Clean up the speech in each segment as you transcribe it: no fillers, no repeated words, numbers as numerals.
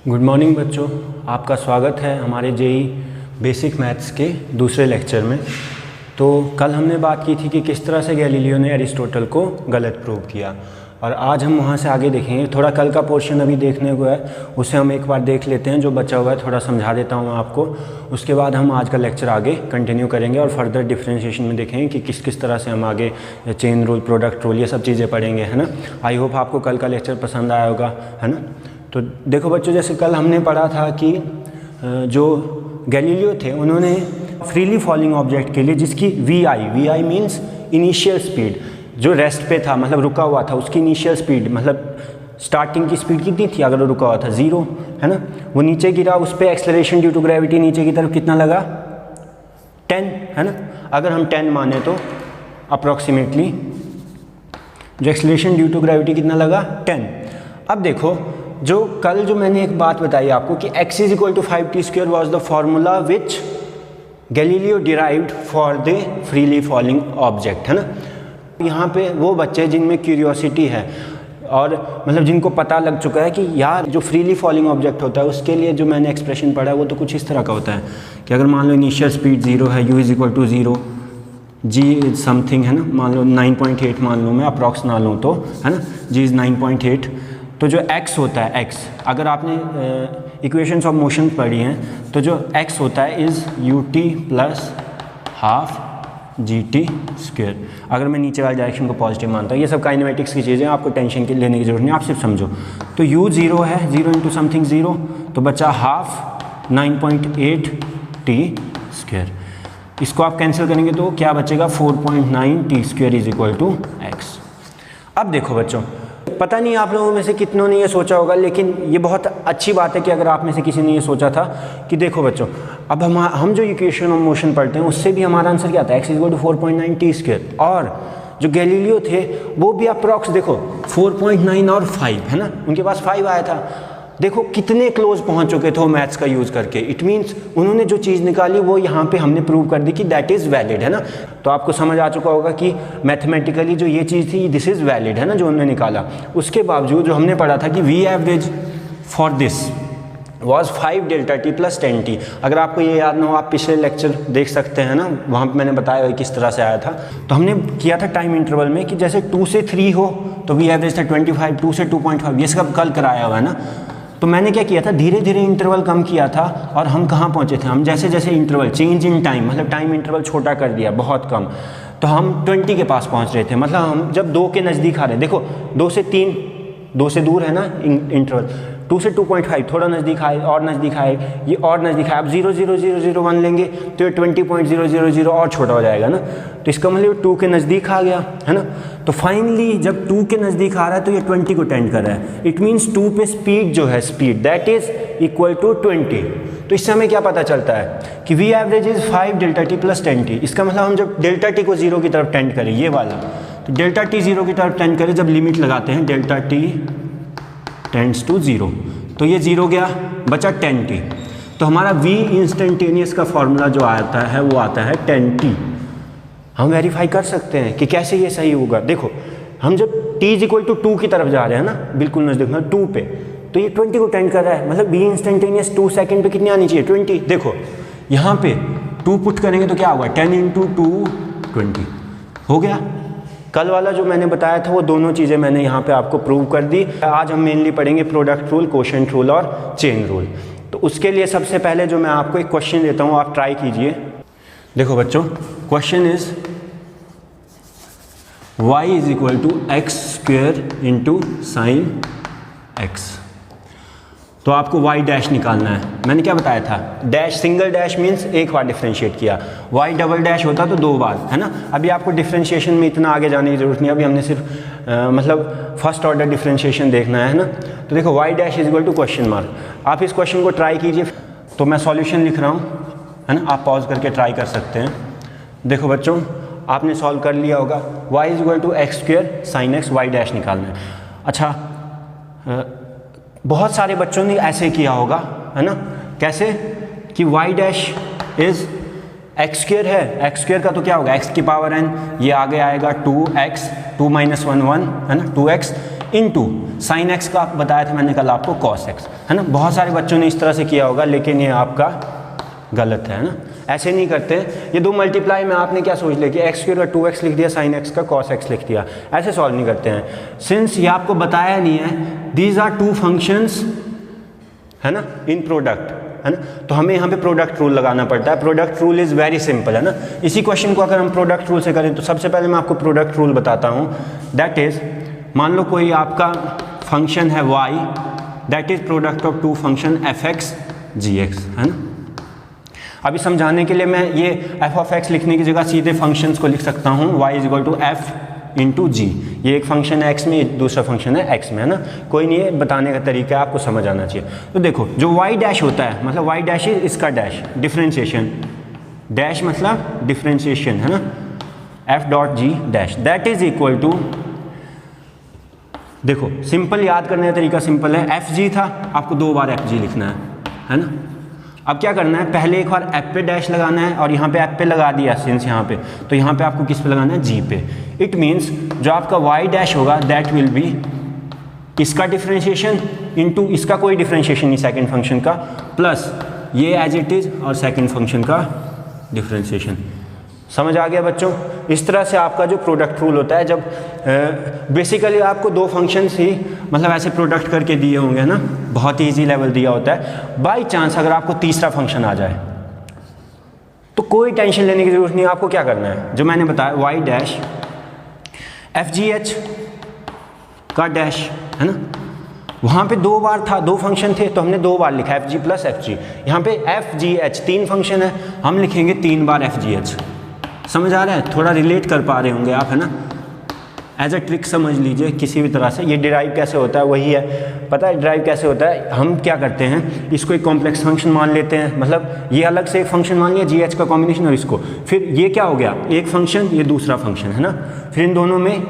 Good morning बच्चों, आपका स्वागत है हमारे जेई बेसिक मैथ्स के दूसरे लेक्चर में। तो कल हमने बात की थी कि किस तरह से गैलीलियो ने अरिस्टोटल को गलत प्रूव किया, और आज हम वहाँ से आगे देखेंगे। थोड़ा कल का पोर्शन अभी देखने को है, उसे हम एक बार देख लेते हैं। जो बचा हुआ है थोड़ा समझा देता हूँ आपको, उसके बाद हम आज का लेक्चर आगे कंटिन्यू करेंगे और फर्दर डिफ्रेंशिएशन में देखेंगे कि किस किस तरह से हम आगे चेन रूल, प्रोडक्ट रूल, ये सब चीज़ें पढ़ेंगे, है ना। आई होप आपको कल का लेक्चर पसंद आया होगा, है ना। तो देखो बच्चों, जैसे कल हमने पढ़ा था कि जो गैलीलियो थे उन्होंने फ्रीली फॉलिंग ऑब्जेक्ट के लिए, जिसकी v i means initial speed, जो रेस्ट पे था मतलब रुका हुआ था, उसकी इनिशियल स्पीड मतलब स्टार्टिंग की स्पीड कितनी थी अगर वो रुका हुआ था, 0, है ना। वो नीचे गिरा, उस पर एक्सेलरेशन ड्यू टू ग्रेविटी नीचे की तरफ कितना लगा, 10, है ना। अगर हम 10 माने तो अप्रॉक्सीमेटली जो एक्सेलरेशन ड्यू टू ग्रेविटी कितना लगा, 10। अब देखो, जो कल जो मैंने एक बात बताई आपको कि x = 5t² was the formula which Galileo derived for the freely falling object, है ना। यहाँ पे वो बच्चे जिनमें क्यूरियोसिटी है और मतलब जिनको पता लग चुका है कि यार जो फ्रीली फॉलिंग ऑब्जेक्ट होता है उसके लिए जो मैंने एक्सप्रेशन पढ़ा है वो तो कुछ इस तरह का होता है कि अगर मान लो इनिशियल स्पीड 0 है, u = 0, g समथिंग, है ना, मान लो 9.8 मान लो, मैं अप्रॉक्स ना लूँ तो, है ना, g = 9.8, तो जो x होता है, x अगर आपने इक्वेशंस ऑफ मोशन पढ़ी हैं तो जो x होता है इज़ ut + ½ gt²। अगर मैं नीचे वाले डायरेक्शन को पॉजिटिव मानता हूँ, ये सब काइनेमेटिक्स की चीज़ें, आपको टेंशन की लेने की जरूरत नहीं, आप सिर्फ समझो। तो u 0 है, 0 × समथिंग 0, तो बचा ½ 9.8 t²। इसको आप कैंसिल करेंगे तो क्या बचेगा, 4.9 t² = x। अब देखो बच्चों, पता नहीं आप लोगों में से कितनों ने ये सोचा होगा, लेकिन ये बहुत अच्छी बात है कि अगर आप में से किसी ने ये सोचा था कि देखो बच्चों, अब हम जो इक्वेशन ऑफ मोशन पढ़ते हैं उससे भी हमारा आंसर क्या आता है, x = 4.9 t²। और जो गैलीलियो थे वो भी अप्रॉक्स देखो 4.9 और 5, है ना, उनके पास 5 आया था। देखो कितने क्लोज पहुंच चुके थे वो मैथ्स का यूज़ करके। इट मीन्स उन्होंने जो चीज़ निकाली वो यहाँ पे हमने प्रूव कर दी कि दैट इज़ वैलिड, है ना। तो आपको समझ आ चुका होगा कि मैथमेटिकली जो ये चीज़ थी दिस इज़ वैलिड, है ना, जो उन्होंने निकाला। उसके बावजूद जो हमने पढ़ा था कि v average for this was 5 ΔT + 10t। अगर आपको ये याद ना हो, आप पिछले लेक्चर देख सकते हैं ना, वहाँ पर मैंने बताया किस तरह से आया था। तो हमने किया था टाइम इंटरवल में कि जैसे 2 से 3 हो तो वी एवरेज था 25, 2 से 2.5, ये सब कल कराया हुआ है ना। तो मैंने क्या किया था, धीरे धीरे इंटरवल कम किया था और हम कहाँ पहुँचे थे, हम जैसे जैसे इंटरवल चेंज इन टाइम, मतलब टाइम इंटरवल छोटा कर दिया बहुत कम, तो हम 20 के पास पहुँच रहे थे। मतलब हम जब 2 के नज़दीक आ रहे, देखो 2 से 3, 2 से दूर है ना इंटरवल, 2 से 2.5 थोड़ा नज़दीक आए और नज़दीक आए, ये और नज़दीक आए। अब 0.0001 लेंगे तो ये 20.000 और छोटा हो जाएगा ना, तो इसका मतलब 2 के नज़दीक आ गया, है ना। तो फाइनली जब 2 के नज़दीक आ रहा है तो ये 20 को टेंड कर रहा है। इट मीन्स 2 पे स्पीड जो है, स्पीड दैट इज़ = 20। तो इससे हमें क्या पता चलता है कि v average is 5 ΔT + 10t। इसका मतलब हम जब ΔT को 0 की तरफ टेंड करें, ये वाला, तो ΔT 0 की तरफ टेंड करें, जब लिमिट लगाते हैं ΔT टेंड्स टू 0, तो ये 0 गया, बचा 10t। तो हमारा v इंस्टेंटेनियस का फॉर्मूला जो आता है वो आता है 10t। हम वेरीफाई कर सकते हैं कि कैसे ये सही होगा। देखो हम जब t = 2 की तरफ जा रहे हैं ना, बिल्कुल नज़दीक, मतलब 2 पे, तो ये 20 को टेंड कर रहा है, मतलब v इंस्टेंटेनियस 2 सेकेंड पे कितनी आनी चाहिए, 20। देखो यहाँ पे 2 पुट करेंगे तो क्या होगा, 10 × 2 20 हो गया। कल वाला जो मैंने बताया था वो दोनों चीज़ें मैंने यहाँ पे आपको प्रूव कर दी। आज हम मेनली पढ़ेंगे प्रोडक्ट रूल, कोशेंट रूल और चेन रूल। तो उसके लिए सबसे पहले जो मैं आपको एक क्वेश्चन देता हूँ, आप ट्राई कीजिए। देखो बच्चों, question is y = x² × sin x। तो आपको y' निकालना है। मैंने क्या बताया था, डैश, सिंगल डैश मीन्स एक बार डिफ्रेंशिएट किया, y डबल डैश होता तो 2 बार, है ना। अभी आपको डिफ्रेंशिएशन में इतना आगे जाने की जरूरत नहीं, अभी हमने सिर्फ मतलब फर्स्ट ऑर्डर डिफ्रेंशिएशन देखना है ना। तो देखो y' = क्वेश्चन मार्क। आप इस क्वेश्चन को ट्राई कीजिए। तो मैं सॉल्यूशन लिख रहा हूँ, है ना, आप पॉज करके ट्राई कर सकते हैं। देखो बच्चों, आपने सॉल्व कर लिया होगा, y = x² sin x, y' निकालना है। अच्छा, बहुत सारे बच्चों ने ऐसे किया होगा, है ना, कैसे कि y' इज़ x² है, x² का तो क्या होगा, x⁻n, ये आगे आएगा 2x, 2 - 1 1, है ना, 2x, इनटू साइन एक्स का बताया था मैंने कल आपको कॉस एक्स, है ना। बहुत सारे बच्चों ने इस तरह से किया होगा, लेकिन ये आपका गलत है ना, ऐसे नहीं करते। ये दो मल्टीप्लाई में आपने क्या सोच लिया कि एक्स स्क्वायर का 2x लिख दिया, साइन एक्स का कॉस एक्स लिख दिया, ऐसे सॉल्व नहीं करते हैं। सिंस ये आपको बताया नहीं है, दीज आर टू फंक्शंस, है ना, इन प्रोडक्ट, है ना, तो हमें यहाँ पे प्रोडक्ट रूल लगाना पड़ता है। Product rule is very simple, है ना। इसी क्वेश्चन को अगर हम प्रोडक्ट रूल से करें तो सबसे पहले मैं आपको प्रोडक्ट रूल बताता हूँ। दैट इज़, मान लो कोई आपका फंक्शन है y, that is product of two function f(x), g(x), है ना। अभी समझाने के लिए मैं ये f(x) लिखने की जगह सीधे फंक्शंस को लिख सकता हूँ, y = f × g। ये एक फंक्शन है x में, दूसरा फंक्शन है x में, है ना। कोई नहीं है, बताने का तरीका है, आपको समझ आना चाहिए। तो देखो जो y डैश होता है, मतलब y डैश इज इसका डैश, डिफ्रेंशिएशन, डैश मतलब डिफ्रेंशिएशन, है ना, f.g dash, that is equal to, देखो सिंपल याद करने का तरीका सिंपल है, fg था, आपको 2 बार fg लिखना है ना। अब क्या करना है, पहले एक बार f पे डैश लगाना है, और यहाँ पे f पे लगा दिया सिंस यहाँ पे, तो यहाँ पे आपको किस पे लगाना है, g पे। इट मीन्स जो आपका y डैश होगा दैट विल बी इसका डिफ्रेंशिएशन इनटू इसका कोई डिफ्रेंशिएशन नहीं सेकंड फंक्शन का, प्लस ये एज इट इज़ और सेकंड फंक्शन का डिफ्रेंशिएशन। समझ आ गया बच्चों। इस तरह से आपका जो प्रोडक्ट रूल होता है, जब बेसिकली आपको दो फंक्शंस ही मतलब ऐसे प्रोडक्ट करके दिए होंगे ना, बहुत ही ईजी लेवल दिया होता है। बाय चांस अगर आपको तीसरा फंक्शन आ जाए तो कोई टेंशन लेने की जरूरत नहीं है। आपको क्या करना है, जो मैंने बताया y डैश f(g(h) का डैश, है ना, वहाँ पे 2 बार था, 2 फंक्शन थे, तो हमने 2 बार लिखा f(g) + f(g). यहाँ पे f(g(h) 3 फंक्शन है, हम लिखेंगे 3 बार f(g(h). समझ आ रहा है, थोड़ा रिलेट कर पा रहे होंगे आप, है ना। एज अ ट्रिक समझ लीजिए किसी भी तरह से। ये डिराइव कैसे होता है, वही है, पता है डिराइव कैसे होता है। हम क्या करते हैं, इसको एक कॉम्प्लेक्स फंक्शन मान लेते हैं, मतलब ये अलग से एक फंक्शन मान लिया g(h) का कॉम्बिनेशन, और इसको फिर ये क्या हो गया, एक फंक्शन, ये दूसरा फंक्शन, है ना। फिर इन दोनों में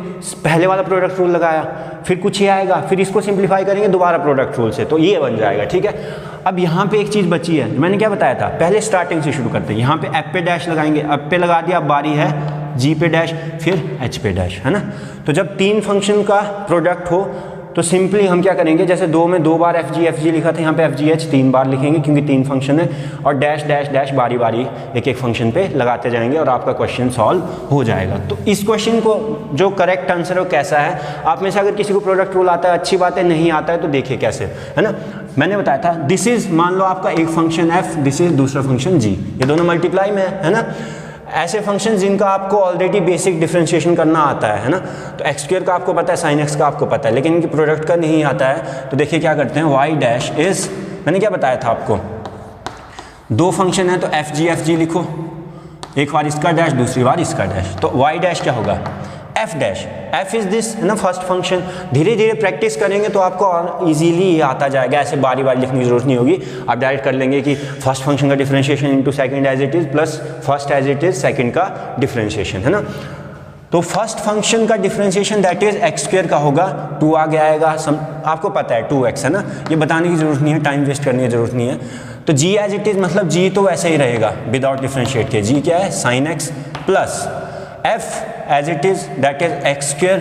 पहले वाला प्रोडक्ट रूल लगाया, फिर कुछ ये आएगा, फिर इसको सिंप्लीफाई करेंगे दोबारा प्रोडक्ट रूल से, तो ये बन जाएगा, ठीक है। अब यहाँ पे एक चीज़ बची है, मैंने क्या बताया था, पहले स्टार्टिंग से शुरू करते हैं। यहाँ पे f पे डैश लगाएंगे, f पे लगा दिया, अब बारी है g पे डैश, फिर h पे डैश, है ना। तो जब 3 फंक्शन का प्रोडक्ट हो तो सिंपली हम क्या करेंगे, जैसे 2 में 2 बार f(g) लिखा था, यहाँ पे f(g(h) 3 बार लिखेंगे क्योंकि 3 फंक्शन है, और डैश डैश डैश बारी बारी एक एक फंक्शन पे लगाते जाएंगे और आपका क्वेश्चन सॉल्व हो जाएगा। तो इस क्वेश्चन को जो करेक्ट आंसर है वो कैसा है, आप में से अगर किसी को प्रोडक्ट रूल आता है अच्छी बात है, नहीं आता है तो देखिए कैसे, है ना। मैंने बताया था दिस इज, मान लो आपका एक फंक्शन f, दिस इज दूसरा फंक्शन g, ये दोनों मल्टीप्लाई में है ना। ऐसे फंक्शन जिनका आपको ऑलरेडी बेसिक डिफरेंशिएशन करना आता है ना, तो x² का आपको पता है, sin x का आपको पता है, लेकिन इनकी प्रोडक्ट का नहीं आता है। तो देखिए क्या करते हैं, y डैश इज, मैंने क्या बताया था आपको, 2 फंक्शन है तो f(g) लिखो, एक बार इसका डैश दूसरी बार इसका डैश, तो y डैश क्या होगा, f dash, f is this, है ना, फर्स्ट फंक्शन। धीरे धीरे प्रैक्टिस करेंगे तो आपको और इजीली ये आता जाएगा, ऐसे बारी बारी लिखने की जरूरत नहीं होगी। आप डायरेक्ट कर लेंगे कि फर्स्ट फंक्शन का differentiation into second as it is plus first as it is second का डिफरेंशिएशन, है ना। तो फर्स्ट फंक्शन का डिफरेंशिएशन दैट इज x² का होगा, 2 आगे आएगा, आपको पता है 2x, है ना, ये बताने की जरूरत नहीं है, टाइम वेस्ट करने की जरूरत नहीं है। तो g एज इट इज मतलब g तो वैसे ही रहेगा विदाउट डिफरेंशिएट के, g क्या है, sin x plus f as it is that is x²,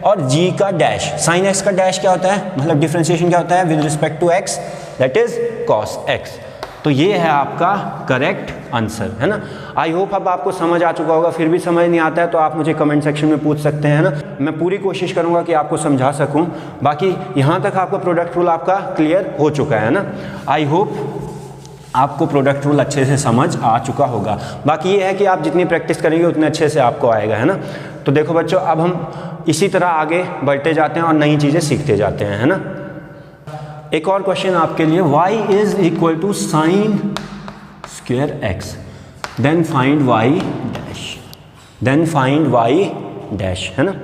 और g का डैश, sin x का डैश क्या होता है, मतलब डिफरेंशिएशन क्या होता है with respect to x, that is cos x। तो ये है आपका करेक्ट आंसर, है ना। आई होप अब आपको समझ आ चुका होगा, फिर भी समझ नहीं आता है तो आप मुझे कमेंट सेक्शन में पूछ सकते हैं, है ना। मैं पूरी कोशिश करूंगा कि आपको समझा सकूं। बाकी यहाँ तक आपका प्रोडक्ट रूल आपका क्लियर हो चुका है ना। आई होप आपको प्रोडक्ट रूल अच्छे से समझ आ चुका होगा। बाकी ये है कि आप जितनी प्रैक्टिस करेंगे उतने अच्छे से आपको आएगा, है ना। तो देखो बच्चों, अब हम इसी तरह आगे बढ़ते जाते हैं और नई चीज़ें सीखते जाते हैं, है ना। एक और क्वेश्चन आपके लिए, y is equal to sin square x, then find y dash, then find y dash, है ना।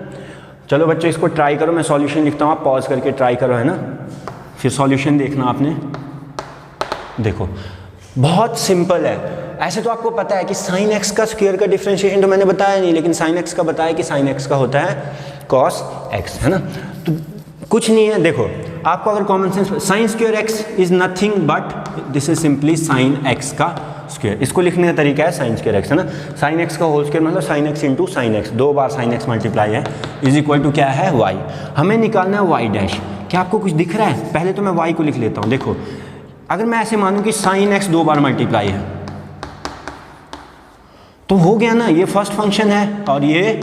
चलो बच्चों इसको ट्राई करो, मैं सॉल्यूशन लिखता हूँ, आप पॉज करके ट्राई करो, है ना, फिर सॉल्यूशन देखना आपने। देखो बहुत सिंपल है, ऐसे तो आपको पता है कि sin x का स्क्वायर का डिफरेंशिएशन तो मैंने बताया नहीं, लेकिन sin x का बताया कि sin x का होता है cos x, है ना। तो कुछ नहीं है, देखो आपको अगर common sense, sin square x is nothing but this is simply sin x का स्क्वायर। इसको लिखने का तरीका है साइन स्क्वायर एक्स, है ना। साइन एक्स का होल स्क्वायर मतलब sine x into sine x, 2 बार साइन एक्स मल्टीप्लाई है, इज इक्वल टू क्या है वाई। हमें निकालना है वाई डैश। क्या आपको कुछ दिख रहा है? पहले तो मैं वाई को लिख लेता हूँ। देखो अगर मैं ऐसे मानूँ कि साइन एक्स 2 बार मल्टीप्लाई है तो हो गया ना, ये फर्स्ट फंक्शन है और ये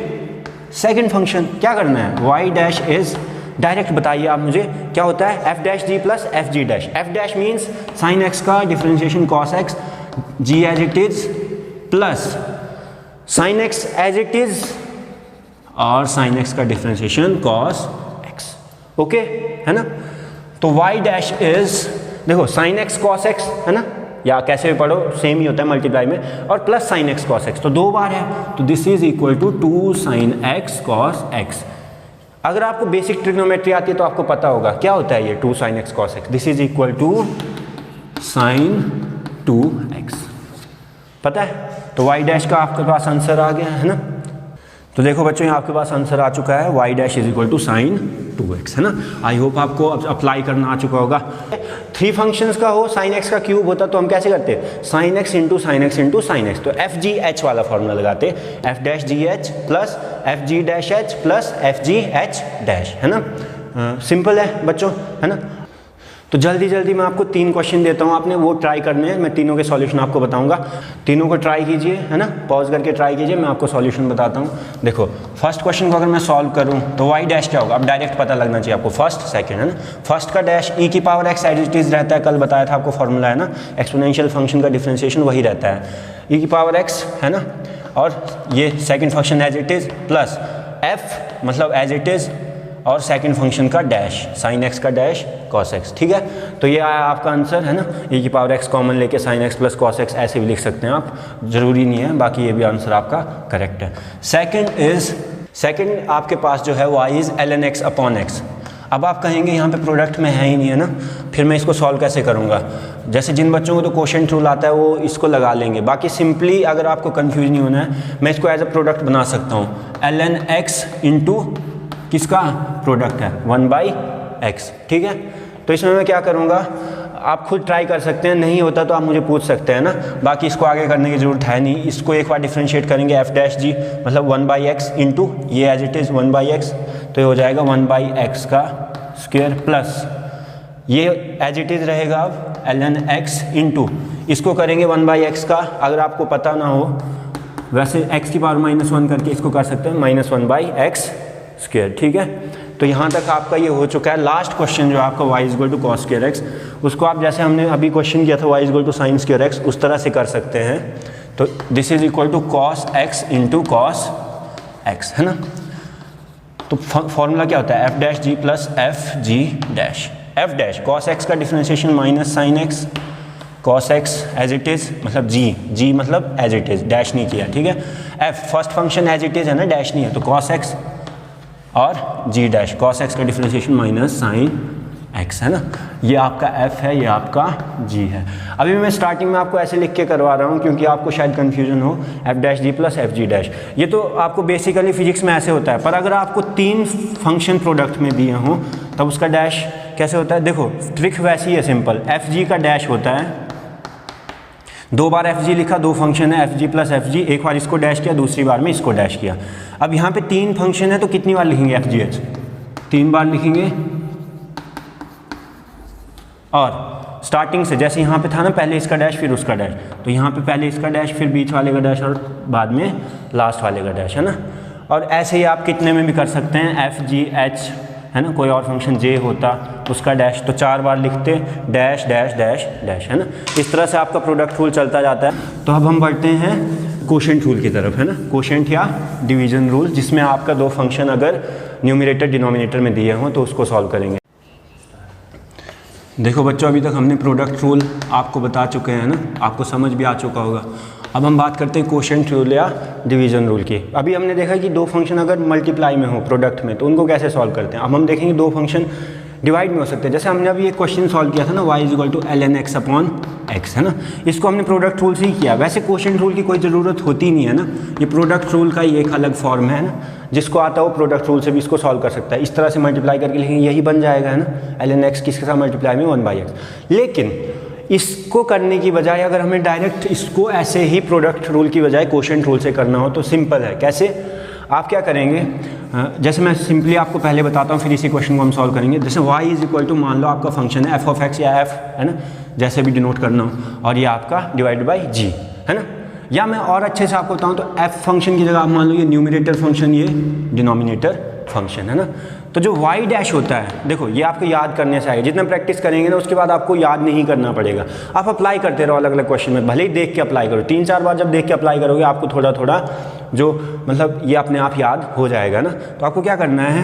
सेकंड फंक्शन। क्या करना है? वाई डैश इज, डायरेक्ट बताइए आप मुझे क्या होता है, f dash g plus f g dash. F dash means sine x का differentiation cos x, g as it is plus sine x as it is और साइन एक्स का differentiation cos x. Okay है ना। तो y dash is, देखो sine x cos x है ना, या कैसे भी पढ़ो सेम ही होता है मल्टीप्लाई में, और plus sine x cos x, तो 2 बार है, तो this is equal to 2 sine x cos x. अगर आपको बेसिक ट्रिग्नोमेट्री आती है तो आपको पता होगा क्या होता है ये 2 sine x cos x. This is equal to sine 2x, पता है। तो y डैश का आपके पास आंसर आ गया है ना। तो देखो बच्चों यहाँ आपके पास आंसर आ चुका है, y dash is equal to sine 2x, है ना। आई होप आपको अब अप्लाई करना आ चुका होगा। 3 फंक्शंस का हो, साइन एक्स का क्यूब होता तो हम कैसे करते? Sine x into sine x into sine x. तो एफ जी एच वाला फॉर्मूला लगाते, एफ डैश जी H plus f g dash H plus f जी एच डैश, है ना। सिंपल है बच्चों, है ना। तो जल्दी जल्दी मैं आपको 3 क्वेश्चन देता हूँ, आपने वो ट्राई करने हैं। मैं तीनों के सॉल्यूशन आपको बताऊंगा, तीनों को ट्राई कीजिए, है ना। पॉज करके ट्राई कीजिए, मैं आपको सॉल्यूशन बताता हूँ। देखो फर्स्ट क्वेश्चन को अगर मैं सॉल्व करूँ तो वाई डैश क्या होगा, अब डायरेक्ट पता लगना चाहिए आपको, फर्स्ट सेकंड, है ना। फर्स्ट का डैश ई की power x as it is रहता है, कल बताया था आपको फॉर्मूला, है ना। एक्सपोनेंशियल फंक्शन का डिफरेंशिएशन वही रहता है, ई की पावर एक्स, है ना। और ये second function as it is plus f मतलब एज इट इज, और सेकंड फंक्शन का डैश साइन एक्स का डैश कॉस एक्स, ठीक है। तो ये आया आपका आंसर, है ना। e की पावर x कॉमन लेके sine x plus cos x ऐसे भी लिख सकते हैं आप, ज़रूरी नहीं है, बाकी ये भी आंसर आपका करेक्ट है। सेकंड आपके पास जो है y is ln x upon x. अब आप कहेंगे यहाँ पे प्रोडक्ट में है ही नहीं, है ना, फिर मैं इसको सॉल्व कैसे करूँगा। जैसे जिन बच्चों को तो क्वोशिएंट रूल आता है वो इसको लगा लेंगे, बाकी सिंपली अगर आपको कन्फ्यूज नहीं होना है मैं इसको एज अ प्रोडक्ट बना सकता हूँ। ln x इंटू किसका प्रोडक्ट है 1/x, ठीक है। तो इसमें मैं क्या करूँगा, आप खुद ट्राई कर सकते हैं, नहीं होता तो आप मुझे पूछ सकते हैं ना, बाकी इसको आगे करने की ज़रूरत है नहीं। इसको एक बार डिफरेंशिएट करेंगे, एफ डैश जी मतलब 1/x इंटू ये एज इट इज़ 1/x, तो ये हो जाएगा 1/x का स्क्वायर प्लस ये एज इट इज़ रहेगा अब ln x इंटू इसको करेंगे 1/x का। अगर आपको पता ना हो वैसे x की पावर -1 करके इसको कर सकते हैं -1/x स्क्वायर, ठीक है। तो यहाँ तक आपका ये हो चुका है। लास्ट क्वेश्चन जो आपका y is equal to cos square x, उसको आप जैसे हमने अभी क्वेश्चन किया था y is equal to sine square x, उस तरह से कर सकते हैं। तो this is equal to cos x into cos x, है ना। तो फॉर्मूला क्या होता है, f dash g plus f g dash. F dash cos x का differentiation minus sine x cos x as it is मतलब जी मतलब एज इट इज़, डैश नहीं किया, ठीक है। F first function as it is है ना, डैश नहीं है, तो कॉस एक्स और जी डैश, कॉस एक्स का डिफरेंशिएशन माइनस साइन एक्स, है ना। ये आपका एफ है, ये आपका जी है। अभी मैं स्टार्टिंग में आपको ऐसे लिख के करवा रहा हूँ क्योंकि आपको शायद कन्फ्यूजन हो, F dash g plus f g dash. ये तो आपको बेसिकली फिजिक्स में ऐसे होता है, पर अगर आपको 3 फंक्शन प्रोडक्ट में दिए हों तब उसका डैश कैसे होता है। देखो ट्रिक वैसी है सिंपल, एफ जी का डैश होता है, 2 बार एफ जी लिखा, 2 फंक्शन है एफ जी प्लस एफ जी, एक बार इसको डैश किया, दूसरी बार में इसको डैश किया। अब यहाँ पे 3 फंक्शन है तो कितनी बार लिखेंगे एफ जी एच, 3 बार लिखेंगे। और स्टार्टिंग से जैसे यहाँ पे था ना, पहले इसका डैश फिर उसका डैश, तो यहाँ पे पहले इसका डैश फिर बीच वाले का डैश और बाद में लास्ट वाले का डैश, है ना। और ऐसे ही आप कितने में भी कर सकते हैं, एफ जी एच है ना, कोई और फंक्शन जे होता उसका डैश, तो 4 बार लिखते डैश डैश डैश डैश, है ना। इस तरह से आपका प्रोडक्ट रूल चलता जाता है। तो अब हम बढ़ते हैं कोशेंट रूल की तरफ, है ना, कोशेंट या डिवीजन रूल, जिसमें आपका 2 फंक्शन अगर न्यूमरेटर डिनोमिनेटर में दिए हों तो उसको सॉल्व करेंगे। देखो बच्चों अभी तक हमने प्रोडक्ट रूल आपको बता चुके हैं ना, आपको समझ भी आ चुका होगा। अब हम बात करते हैं कोशेंट रूल या डिवीजन रूल की। अभी हमने देखा कि 2 फंक्शन अगर मल्टीप्लाई में हो प्रोडक्ट में तो उनको कैसे सॉल्व करते हैं। अब हम देखेंगे 2 फंक्शन डिवाइड में हो सकते हैं। जैसे हमने अभी एक क्वेश्चन सॉल्व किया था ना, y is equal to ln x upon x, है ना, इसको हमने प्रोडक्ट रूल से ही किया। वैसे कोशेंट रूल की कोई ज़रूरत होती नहीं है ना, ये प्रोडक्ट रूल का ही एक अलग फॉर्म है ना, जिसको आता है वो प्रोडक्ट रूल से भी इसको सॉल्व कर सकता है। इस तरह से मल्टीप्लाई करके लिखेंगे, यही बन जाएगा, है ना, ln x किसके साथ मल्टीप्लाई में 1/x। लेकिन इसको करने की बजाय अगर हमें डायरेक्ट इसको ऐसे ही प्रोडक्ट रूल की बजाय क्वोशिएंट रूल से करना हो तो सिंपल है। कैसे? आप क्या करेंगे, जैसे मैं सिंपली आपको पहले बताता हूँ, फिर इसी क्वेश्चन को हम सॉल्व करेंगे। जैसे y इज इक्वल टू, मान लो आपका फंक्शन है f(x) या f, है ना, जैसे भी डिनोट करना हो, और ये आपका डिवाइड बाई g, है ना। या मैं और अच्छे से आपको बताऊँ तो f फंक्शन की जगह आप मान लो ये न्यूमरेटर फंक्शन, ये डिनोमिनेटर फंक्शन, है ना। तो जो y डैश होता है, देखो ये आपको याद करने से आएगा, जितना प्रैक्टिस करेंगे ना उसके बाद आपको याद नहीं करना पड़ेगा। आप अप्लाई करते रहो अलग अलग क्वेश्चन में, भले ही देख के अप्लाई करो, 3-4 बार जब देख के अप्लाई करोगे आपको थोड़ा थोड़ा जो मतलब ये अपने आप याद हो जाएगा ना। तो आपको क्या करना है,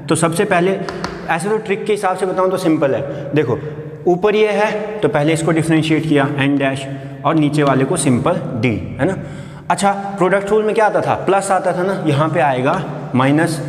तो सबसे पहले ऐसे तो ट्रिक के हिसाब से बताऊँ तो सिंपल है। देखो ऊपर ये है तो पहले इसको डिफ्रेंशिएट किया n डैश, और नीचे वाले को सिंपल d, है ना। अच्छा, प्रोडक्ट रूल में क्या आता था, प्लस आता था ना, यहाँ पे आएगा माइनस।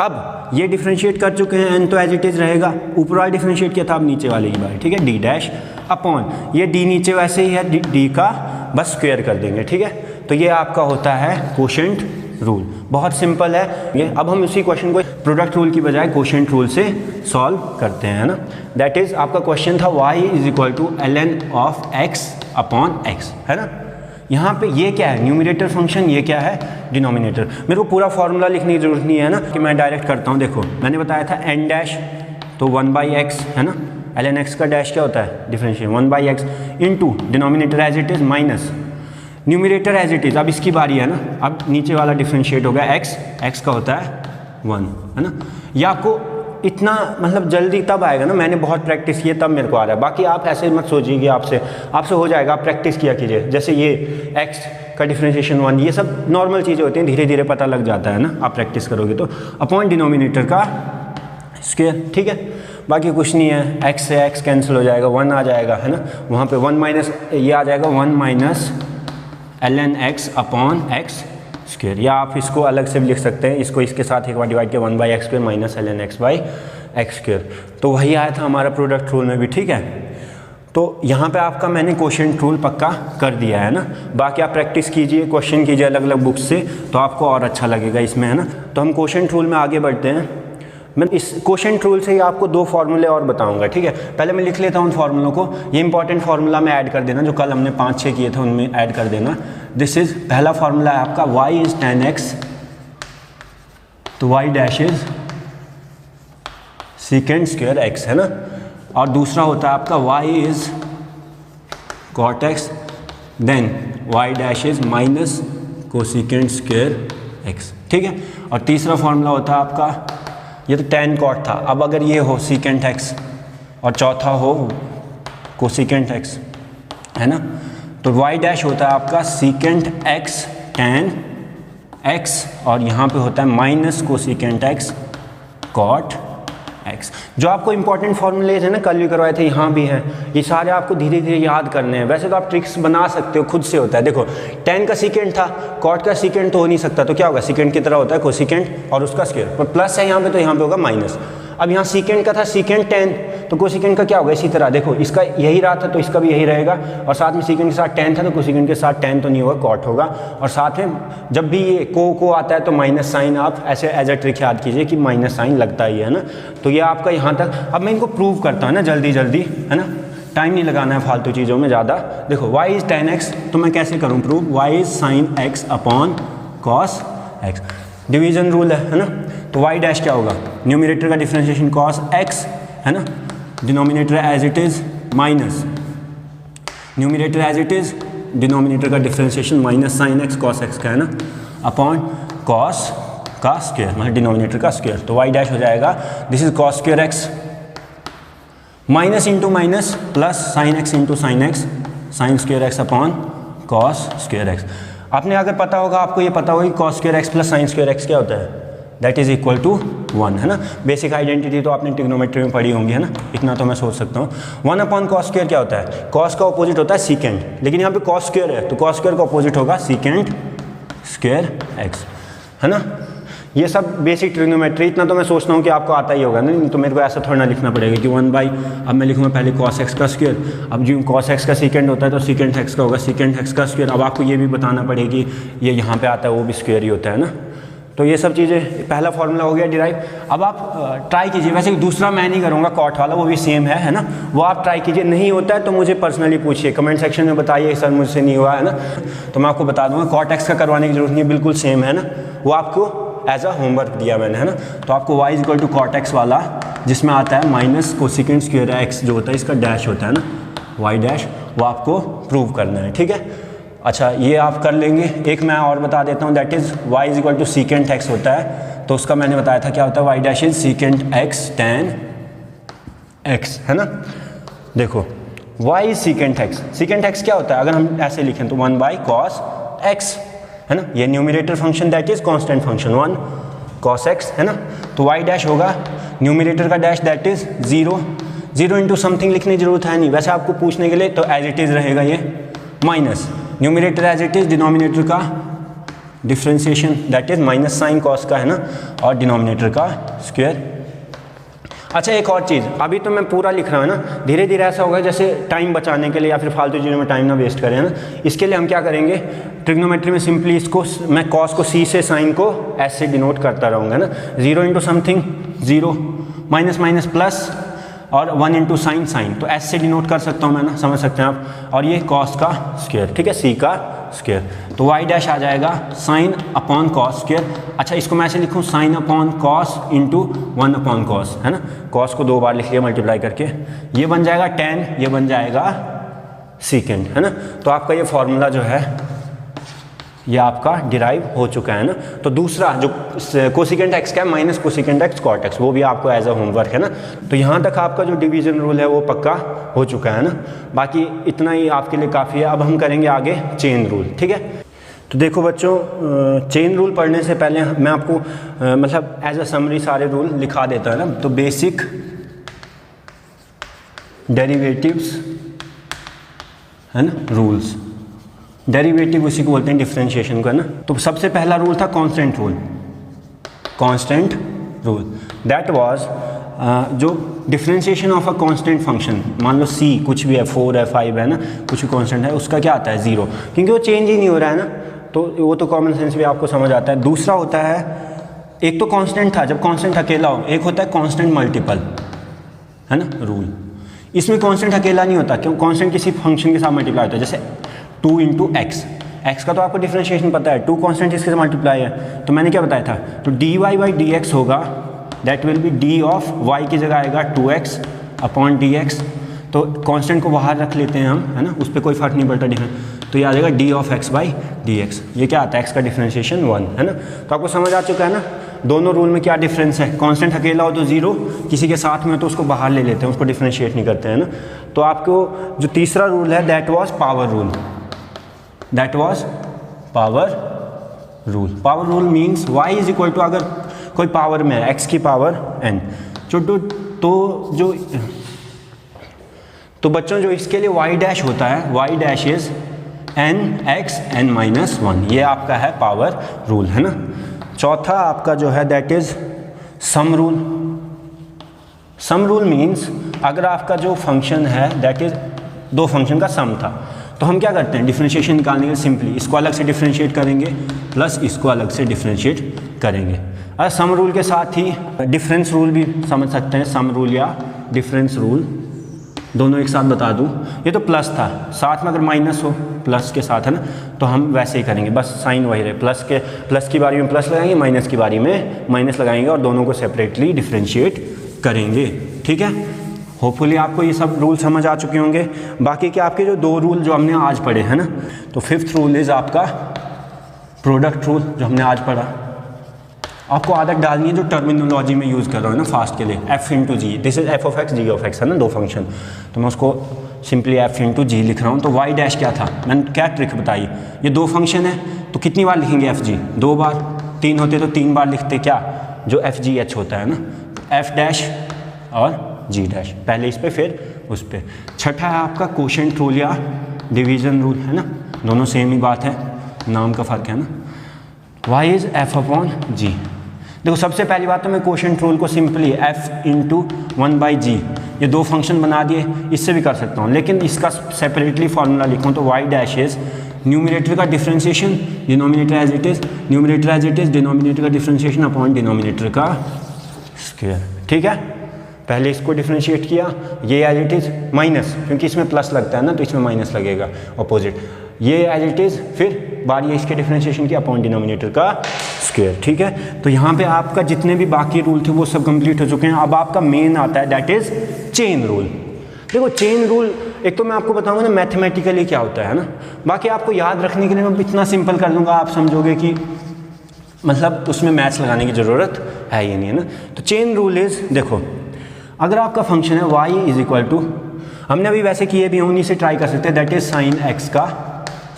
अब ये डिफ्रेंशिएट कर चुके हैं, n तो एज इट इज़ रहेगा, ऊपर वाला डिफ्रेंशिएट किया था, अब नीचे वाले की बात, ठीक है, d डैश अपॉन ये d नीचे वैसे ही है, d का बस स्क्वायर कर देंगे, ठीक है। तो ये आपका होता है क्वोशिएंट रूल, बहुत सिंपल है ये। अब हम इसी क्वेश्चन को प्रोडक्ट रूल की बजाय क्वोशिएंट रूल से सॉल्व करते हैं, है ना। दैट इज आपका क्वेश्चन था y is equal to ln of x upon x, है ना। यहाँ पे ये क्या है, न्यूमरेटर फंक्शन, ये क्या है, डिनोमिनेटर। मेरे को पूरा फॉर्मूला लिखने की जरूरत नहीं है ना, कि मैं डायरेक्ट करता हूँ। देखो मैंने बताया था n डैश तो 1/x, है ना, ln x का डैश क्या होता है, differentiate 1/x into denominator as it is minus numerator as it is. अब इसकी बारी है ना, अब नीचे वाला डिफरेंशिएट हो गया x का होता है 1, है ना। ये आपको इतना मतलब जल्दी तब आएगा ना, मैंने बहुत प्रैक्टिस की है तब मेरे को आ रहा है। बाकी आप ऐसे मत सोचिए कि आपसे हो जाएगा, आप प्रैक्टिस किया कीजिए। जैसे ये x का डिफरेंशिएशन 1, ये सब नॉर्मल चीज़ें होती हैं, धीरे धीरे पता लग जाता है ना, आप प्रैक्टिस करोगे तो। अपॉन डिनोमिनेटर का स्क्वायर, ठीक है, बाकी कुछ नहीं है, x से x कैंसिल हो जाएगा, 1 आ जाएगा, है ना। वहाँ पे 1 माइनस ये आ जाएगा, 1 minus ln x upon x square, या आप इसको अलग से भी लिख सकते हैं, इसको इसके साथ एक बार डिवाइड किया 1/x square minus ln x/x square. तो वही आया था हमारा प्रोडक्ट रूल में भी, ठीक है। तो यहाँ पे आपका मैंने क्वोशिएंट रूल पक्का कर दिया है ना। बाकी आप प्रैक्टिस कीजिए, क्वेश्चन कीजिए अलग अलग बुक्स से, तो आपको और अच्छा लगेगा इसमें, है ना। तो हम क्वोशिएंट रूल में आगे बढ़ते हैं। मैं इस क्वोशिएंट रूल से ही आपको 2 फार्मूले और बताऊंगा, ठीक है। पहले मैं लिख लेता हूँ उन फार्मूलों को, ये इंपॉर्टेंट फार्मूला में ऐड कर देना, जो कल हमने 5-6 किए थे उनमें ऐड कर देना। दिस इज पहला फार्मूला है आपका, y इज tan x, तो y dash is second square x, है ना। और दूसरा होता है आपका y is cot x, then y dash is minus cosecant square x, ठीक है। और तीसरा फार्मूला होता है आपका, ये तो tan cot था, अब अगर ये हो सेकेंड x और चौथा हो कोसेकेंड x, है ना, तो y डैश होता है आपका सेकेंड x tan x, और यहाँ पे होता है minus cosecant x cot x। जो आपको इंपॉर्टेंट फॉर्मूलेज है ना, कल भी करवाए थे, यहाँ भी हैं, ये सारे आपको धीरे धीरे याद करने हैं। वैसे तो आप ट्रिक्स बना सकते हो, खुद से होता है। देखो tan का सेकेंड था, cot का सेकेंड तो हो नहीं सकता, तो क्या होगा, सेकेंड की तरह होता है कोसेकेंड और उसका स्क्वायर, पर प्लस है यहाँ पे तो यहाँ पे होगा माइनस। अब यहाँ सेकेंड का था सेकेंड tan, तो कोसेकेंड का क्या होगा, इसी तरह देखो इसका यही रहा था तो इसका भी यही रहेगा, और साथ में सेकेंड के साथ tan था तो कोसेकेंड के साथ tan तो नहीं होगा, cot होगा। और साथ में जब भी ये को आता है तो माइनस साइन आप ऐसे एज अ ट्रिक याद कीजिए कि माइनस साइन लगता ही है ना। तो ये आपका यहाँ तक। अब मैं इनको प्रूव करता हूँ ना जल्दी जल्दी, है ना, टाइम नहीं लगाना है फालतू चीज़ों में ज़्यादा। देखो y इज़ tan x, तो मैं कैसे करूँ prove, y is sin x upon cos x, division rule है ना। तो y डैश क्या होगा, न्यूमरेटर का डिफरेंशिएशन cos x, है ना, denominator as it is minus numerator as it is, denominator का differentiation minus sine x cos x का, है ना, अपॉन cos का स्क्वायर मतलब डिनोमिनेटर का स्क्वायर। तो y डैश हो जाएगा, this is cos square x minus into minus plus sine x into sine x, sine square x upon cos square x। आपने अगर पता होगा, आपको ये पता होगा कि cos square x plus sign square x क्या होता है, दैट इज इक्वल टू 1, है ना। बेसिक आइडेंटिटी तो आपने ट्रिग्नोमेट्री में पढ़ी होंगी, है ना, इतना तो मैं सोच सकता हूँ। 1 अपॉन cos स्क्वायर क्या होता है, cos का अपोजिट होता है सीकेंड, लेकिन यहाँ पे cos स्क्वायर है तो cos स्क्वायर का अपोजिट होगा सीकेंड स्क्वायर x, है ना। ये सब बेसिक ट्रिग्नोमेट्री, इतना तो मैं सोचता हूँ कि आपको आता ही होगा ना, नहीं तो मेरे को ऐसा थोड़ा ना लिखना पड़ेगा कि 1/, अब मैं लिखूँगा पहले cos x का स्क्वायर, अब जो cos x का सीकेंड होता है तो सीकेंड x का होगा सीकेंड x का स्क्वायर। अब आपको ये भी बताना पड़ेगा कि ये यहाँ पे आता है वो भी स्क्वायर ही होता है ना। तो ये सब चीज़ें, पहला फॉर्मूला हो गया डिराइव। अब आप ट्राई कीजिए, वैसे दूसरा मैं नहीं करूँगा कॉट वाला, वो भी सेम है ना, वो आप ट्राई कीजिए। नहीं होता है तो मुझे पर्सनली पूछिए, कमेंट सेक्शन में बताइए सर मुझसे नहीं हुआ है ना, तो मैं आपको बता दूँगा। कॉट एक्स का करवाने की जरूरत नहीं है, बिल्कुल सेम है ना, वो आपको एज अ होमवर्क दिया मैंने, है ना। तो आपको y equal to cot x वाला, जिसमें आता है माइनस कोसेकेंट स्क्वायर एक्स जो होता है, इसका डैश होता है ना, y डैश, वो आपको प्रूव करना है, ठीक है। अच्छा, ये आप कर लेंगे। एक मैं और बता देता हूँ, that is y is equal to secant x होता है, तो उसका मैंने बताया था क्या होता है, y dash is secant x tan x, है ना। देखो y is secant x, secant x क्या होता है, अगर हम ऐसे लिखें तो 1 बाई कॉस एक्स, है ना। ये numerator function that is constant function 1 cos x, है ना। तो y डैश होगा न्यूमरेटर का dash that is 0, 0 into something लिखने की जरूरत है नहीं, वैसे आपको पूछने के लिए तो एज इट इज़ रहेगा ये minus, numerator as it is, denominator का differentiation that is minus sine cos का, है ना, और डिनोमिनेटर का स्क्वायर। अच्छा, एक और चीज़, अभी तो मैं पूरा लिख रहा हूँ ना, धीरे धीरे ऐसा होगा जैसे टाइम बचाने के लिए या फिर फालतू चीज़ों में टाइम ना वेस्ट करें, है ना। इसके लिए हम क्या करेंगे, ट्रिग्नोमेट्री में सिंपली इसको मैं कॉस को सी से, साइन को एस से डिनोट करता रहूँगा ना। 0 into something 0, minus minus plus, और 1 इंटू साइन, साइन तो एस से डिनोट कर सकता हूँ मैं ना, समझ सकते हैं आप। और ये कॉस का स्क्वायर, ठीक है, सी का स्क्वायर, तो y डैश आ जाएगा साइन अपॉन कॉस स्क्वायर। अच्छा, इसको मैं ऐसे लिखूँ, sine upon cos into 1 upon cos, है ना, कॉस को 2 बार लिख लिया मल्टीप्लाई करके, ये बन जाएगा tan, ये बन जाएगा सीकेंट, है ना। तो आपका ये फॉर्मूला जो है ये आपका डिराइव हो चुका है ना। तो दूसरा जो कोसिकेंट एक्स का है, minus cosecant x cot x, वो भी आपको एज अ होमवर्क है ना। तो यहाँ तक आपका जो डिवीजन रूल है वो पक्का हो चुका है ना, बाकी इतना ही आपके लिए काफ़ी है। अब हम करेंगे आगे चेन रूल, ठीक है। तो देखो बच्चों, चेन रूल पढ़ने से पहले मैं आपको मतलब एज अ समरी सारे रूल लिखा देता है ना। तो बेसिक डेरिवेटिव्स, है ना, रूल्स, डेरिवेटिव उसी को बोलते हैं डिफरेंशिएशन को, है ना। तो सबसे पहला रूल था constant rule, constant rule that was जो differentiation of a constant function, मान लो c कुछ भी है, 4 है, 5 है ना, कुछ भी कांस्टेंट है, उसका क्या आता है 0, क्योंकि वो चेंज ही नहीं हो रहा है ना, तो वो तो कॉमन सेंस भी आपको समझ आता है। दूसरा होता है, एक तो कांस्टेंट था जब कांस्टेंट अकेला हो, एक होता है कांस्टेंट मल्टीपल, है ना, रूल। इसमें कांस्टेंट अकेला नहीं होता, क्यों, कांस्टेंट किसी फंक्शन के साथ मल्टीप्लाई होता है, जैसे 2 इंटू एक्स, एक्स का तो आपको डिफरेंशिएशन पता है, 2 कांस्टेंट इसके साथ मल्टीप्लाई है, तो मैंने क्या बताया था, तो d y by d x होगा, that will be d of y की जगह आएगा 2x अपॉन डी एक्स, तो कांस्टेंट को बाहर रख लेते हैं हम, है ना, उस पर कोई फर्क नहीं पड़ता डिफरेंस, तो ये आ जाएगा D of x by d x. ये क्या आता है, एक्स का डिफरेंशिएशन 1, है ना। तो आपको समझ आ चुका है ना दोनों रूल में क्या डिफरेंस है। कांस्टेंट अकेला हो तो 0, किसी के साथ में हो तो उसको बाहर ले लेते हैं, उसको डिफरेंशिएट नहीं करते हैं ना। तो आपको जो तीसरा रूल है that was power rule, that was power rule. Power rule means y is equal to, अगर कोई पावर में है, x की पावर n, तो बच्चों जो इसके लिए y डैश होता है, y dash is n x n minus 1, ये आपका है पावर रूल, है ना। चौथा आपका जो है that is sum rule. Sum rule means अगर आपका जो फंक्शन है दैट इज 2 फंक्शन का सम था, तो हम क्या करते हैं, डिफरेंशिएशन निकालने के सिंपली इसको अलग से डिफरेंशिएट करेंगे प्लस इसको अलग से डिफरेंशिएट करेंगे। और सम रूल के साथ ही डिफरेंस रूल भी समझ सकते हैं, सम रूल या डिफरेंस रूल दोनों एक साथ बता दूं। ये तो प्लस था, साथ में अगर माइनस हो प्लस के साथ, है ना, तो हम वैसे ही करेंगे, बस साइन वही रहे, प्लस की बारी में प्लस लगाएंगे, माइनस की बारी में माइनस लगाएंगे और दोनों को सेपरेटली डिफरेंशिएट करेंगे, ठीक है। होपफुली आपको ये सब रूल समझ आ चुके होंगे। बाकी के आपके जो 2 रूल जो हमने आज पढ़े हैं ना, तो 5th रूल इज़ आपका प्रोडक्ट रूल जो हमने आज पढ़ा। आपको आदत डालनी है जो टर्मिनोलॉजी में यूज़ कर रहा हूँ ना फास्ट के लिए, f into g, this is f of x g of x, है ना, 2 फंक्शन, तो मैं उसको सिंपली f इंटू जी लिख रहा हूँ। तो y डैश क्या था, मैंने क्या ट्रिक बताई, ये 2 फंक्शन है तो कितनी बार लिखेंगे f g, 2 बार, 3 होते तो 3 बार लिखते क्या, जो f g h होता है ना, f डैश और g डैश, पहले इस पे फिर उस पे। छठा है आपका कोशेंट रूल या डिवीज़न रूल, है ना, दोनों सेम ही बात है, नाम का फ़र्क है ना। y is f upon g। देखो सबसे पहली बात तो मैं कोशेंट रूल को सिंपली f इंटू 1/g, ये 2 फंक्शन बना दिए, इससे भी कर सकता हूँ, लेकिन इसका सेपरेटली फार्मूला लिखूँ तो y डैश इज़ न्यूमरेटर का differentiation, denominator as it is, numerator as it is, denominator का डिफरेंशिएशन अपॉन डिनोमिनेटर का स्क्वायर। ठीक है, पहले इसको डिफरेंशिएट किया, ये एज इट इज़ माइनस, क्योंकि इसमें प्लस लगता है ना तो इसमें माइनस लगेगा अपोजिट, ये एज इट इज़, फिर बारी है इसके डिफरेंशिएशन की अपॉन डिनोमिनेटर का स्क्वायर। ठीक है, तो यहाँ पे आपका जितने भी बाकी रूल थे वो सब कंप्लीट हो चुके हैं। अब आपका मेन आता है, दैट इज़ चेन रूल। देखो चेन रूल एक तो मैं आपको बताऊंगा ना मैथमेटिकली क्या होता है ना, बाकी आपको याद रखने के लिए मैं इतना सिंपल कर दूंगा, आप समझोगे कि मतलब उसमें मैथ्स लगाने की ज़रूरत है ही नहीं, है ना। तो चेन रूल इज़, देखो अगर आपका फंक्शन है y इज इक्वल टू, हमने अभी वैसे किए भी हैं, उन्हीं से ट्राई कर सकते हैं, दैट इज़ साइन x का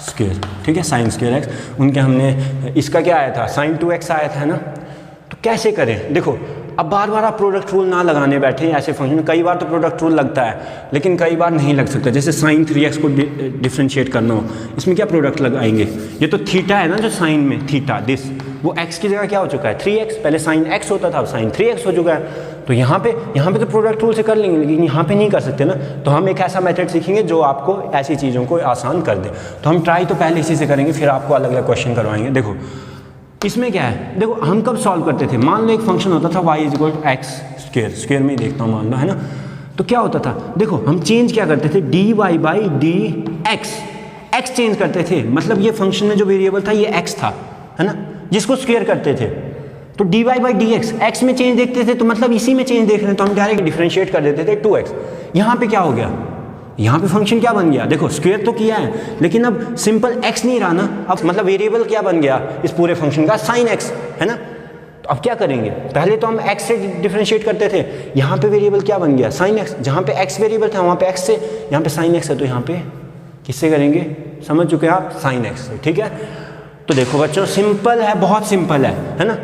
स्क्वायर। ठीक है, साइन स्क्वायर x, उनके हमने इसका क्या आया था, साइन 2x आया था, है ना। तो कैसे करें, देखो अब बार बार आप प्रोडक्ट रूल ना लगाने बैठे ऐसे फंक्शन, कई बार तो प्रोडक्ट रूल लगता है लेकिन कई बार नहीं लग सकता। जैसे साइन 3x को डिफ्रेंशिएट करना हो, इसमें क्या प्रोडक्ट लगाएंगे, ये तो थीटा है ना जो साइन में थीटा दिस, वो x की जगह क्या हो चुका है 3x, पहले साइन x होता था अब साइन 3x हो चुका है। तो यहाँ पे तो प्रोडक्ट रूल से कर लेंगे, लेकिन यहाँ पे नहीं कर सकते ना, तो हम एक ऐसा मेथड सीखेंगे जो आपको ऐसी चीज़ों को आसान कर दे। तो हम ट्राई तो पहले इसी से करेंगे, फिर आपको अलग अलग क्वेश्चन करवाएंगे। देखो इसमें क्या है, देखो हम कब सॉल्व करते थे, मान लो एक फंक्शन होता था y is equal to x square, square में ही देखता हूँ मान लो, है ना। तो क्या होता था, देखो हम चेंज क्या करते थे, dy by d x change करते थे, मतलब ये फंक्शन में जो वेरिएबल था ये x था, है ना, जिसको स्क्वायर करते थे। तो dy बाई डी एक्स में चेंज देखते थे, तो मतलब इसी में चेंज देख रहे हैं, तो हम डायरेक्ट डिफरेंशिएट कर देते थे 2x। यहाँ पे क्या हो गया, यहाँ पे फंक्शन क्या बन गया, देखो स्क्वायर तो किया है लेकिन अब सिंपल x नहीं रहा ना, अब मतलब वेरिएबल क्या बन गया इस पूरे फंक्शन का, साइन x, है ना। तो अब क्या करेंगे, पहले तो हम x से डिफरेंशिएट करते थे, यहाँ पे वेरिएबल क्या बन गया साइन x, जहाँ पे x वेरिएबल था वहाँ पे x से, यहाँ पे साइन x है, तो यहाँ पे किससे करेंगे, समझ चुके हैं आप, साइन x से। ठीक है, तो देखो बच्चों सिंपल है, बहुत सिंपल है ना।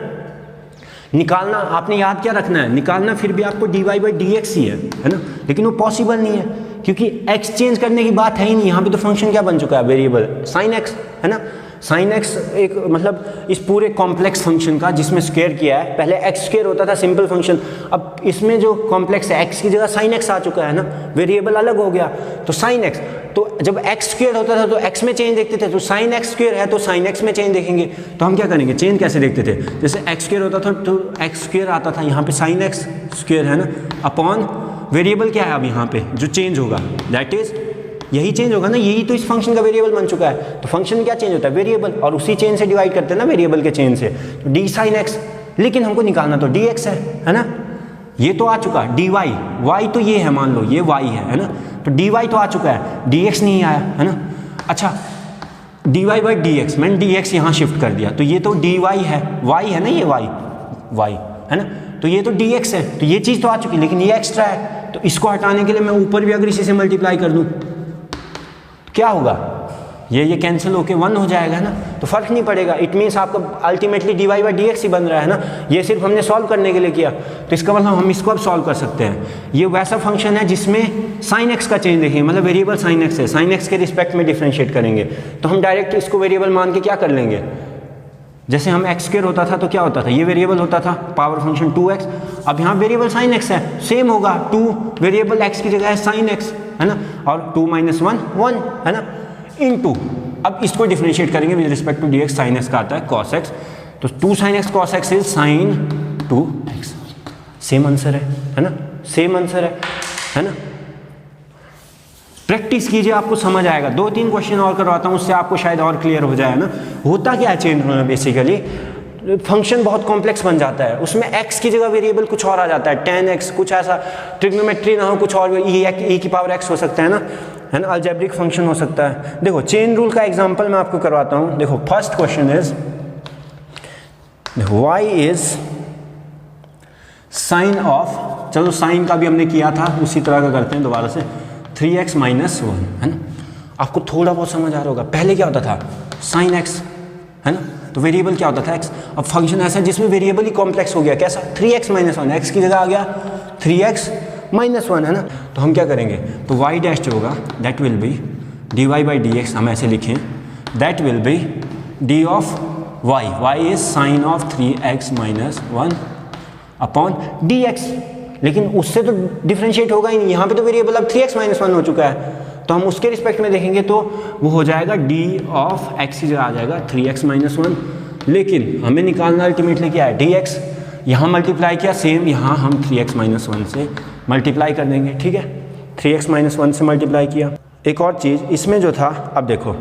निकालना आपने याद क्या रखना है, निकालना फिर भी आपको dy बाई डी एक्स ही है ना, लेकिन वो पॉसिबल नहीं है क्योंकि x चेंज करने की बात है ही नहीं, यहाँ पे तो फंक्शन क्या बन चुका है, वेरिएबल साइन x, है ना। साइन x एक मतलब इस पूरे कॉम्प्लेक्स फंक्शन का जिसमें स्क्वायर किया है, पहले x स्क्वायर होता था सिंपल फंक्शन, अब इसमें जो कॉम्प्लेक्स है x की जगह साइन x आ चुका है ना, वेरिएबल अलग हो गया, तो साइन x, तो जब x स्क्वायर होता था तो x में चेंज देखते थे, तो साइन x स्क्वायर है तो साइन x में चेंज देखेंगे। तो हम क्या करेंगे, चेंज कैसे देखते थे, जैसे x स्क्वायर होता था तो x स्क्वायर आता था, यहाँ पे साइन x स्क्वायर है ना, अपॉन वेरिएबल क्या है अब यहाँ पे जो चेंज होगा, दैट इज यही चेंज होगा ना, यही तो इस फंक्शन का वेरिएबल बन चुका है। तो फंक्शन में क्या चेंज होता है, वेरिएबल, और उसी चेन से डिवाइड करते हैं ना वेरिएबल के चेन से, तो डी साइन एक्स, लेकिन हमको निकालना तो डी एक्स है ना। ये तो आ चुका डी वाई, वाई तो ये है, मान लो ये वाई है ना, तो डी वाई तो आ चुका है, डी एक्स नहीं आया, है ना। अच्छा d y by d x, मैंने डी एक्स यहाँ शिफ्ट कर दिया, तो ये तो डी वाई है ना, ये वाई है ना, तो ये तो डी एक्स है, तो ये चीज़ तो आ चुकी, लेकिन ये एक्स्ट्रा है, तो इसको हटाने के लिए मैं ऊपर भी अगर इसी से मल्टीप्लाई कर दूँ क्या होगा, ये कैंसिल होके 1 हो जाएगा ना, तो फर्क नहीं पड़ेगा। इट मीन्स आपका ultimately d y by d x ही बन रहा है ना, ये सिर्फ हमने सॉल्व करने के लिए किया, तो इसका मतलब हम इसको अब सॉल्व कर सकते हैं। ये वैसा फंक्शन है जिसमें साइन एक्स का चेंज देखेंगे, मतलब वेरिएबल साइन एक्स है, साइन एक्स के रिस्पेक्ट में डिफरेंशिएट करेंगे, तो हम डायरेक्ट इसको वेरिएबल मान के क्या कर लेंगे, जैसे हम एक्स स्क्वायर होता था तो क्या होता था, ये वेरिएबल होता था पावर फंक्शन 2x, अब यहाँ वेरिएबल साइन x है, सेम होगा 2 वेरिएबल x की जगह है साइन x, है ना, और 2 - 1 1 है ना, इनटू, अब इसको डिफरेंशिएट करेंगे with respect to dx, sine x का आता है cos x, तो 2 sin x cos x is sine 2x, same answer है ना, सेम आंसर है ना। प्रैक्टिस कीजिए, आपको समझ आएगा। 2-3 क्वेश्चन और करवाता हूँ, उससे आपको शायद और क्लियर हो जाए ना। होता क्या है चेन रूल में, बेसिकली फंक्शन बहुत कॉम्प्लेक्स बन जाता है, उसमें x की जगह वेरिएबल कुछ और आ जाता है, tan x, कुछ ऐसा ट्रिग्नोमेट्री ना हो, कुछ और e की पावर x हो सकता है ना, अलजेब्रिक फंक्शन हो सकता है। देखो चेन रूल का एग्जांपल मैं आपको करवाता हूँ। देखो फर्स्ट क्वेश्चन इज, देखो y इज साइन ऑफ, चलो साइन का भी हमने किया था, उसी तरह का करते हैं दोबारा से, 3x - 1 है ना। आपको थोड़ा बहुत समझ आ रहा होगा, पहले क्या होता था साइन x, है ना, तो वेरिएबल क्या होता था x, अब फंक्शन ऐसा जिसमें वेरिएबल ही कॉम्प्लेक्स हो गया, कैसा 3x - 1, x की जगह आ गया 3x - 1, है ना। तो हम क्या करेंगे, तो y डैश जो होगा that will B dy by d x, हम ऐसे लिखें, that will B d of y is sine of 3x - 1 upon dx, लेकिन उससे तो डिफरेंशिएट होगा ही नहीं, यहाँ पे तो वेरिएबल अब 3x - 1 हो चुका है, तो हम उसके रिस्पेक्ट में देखेंगे तो वो हो जाएगा डी ऑफ एक्स की जगह आ जाएगा 3x माइनस 1, लेकिन हमें निकालना अल्टीमेटली क्या है dx, यहाँ मल्टीप्लाई किया सेम यहाँ हम 3x माइनस 1 से मल्टीप्लाई कर देंगे, ठीक है, 3x माइनस 1 से मल्टीप्लाई किया। एक और चीज़ इसमें जो था, अब देखो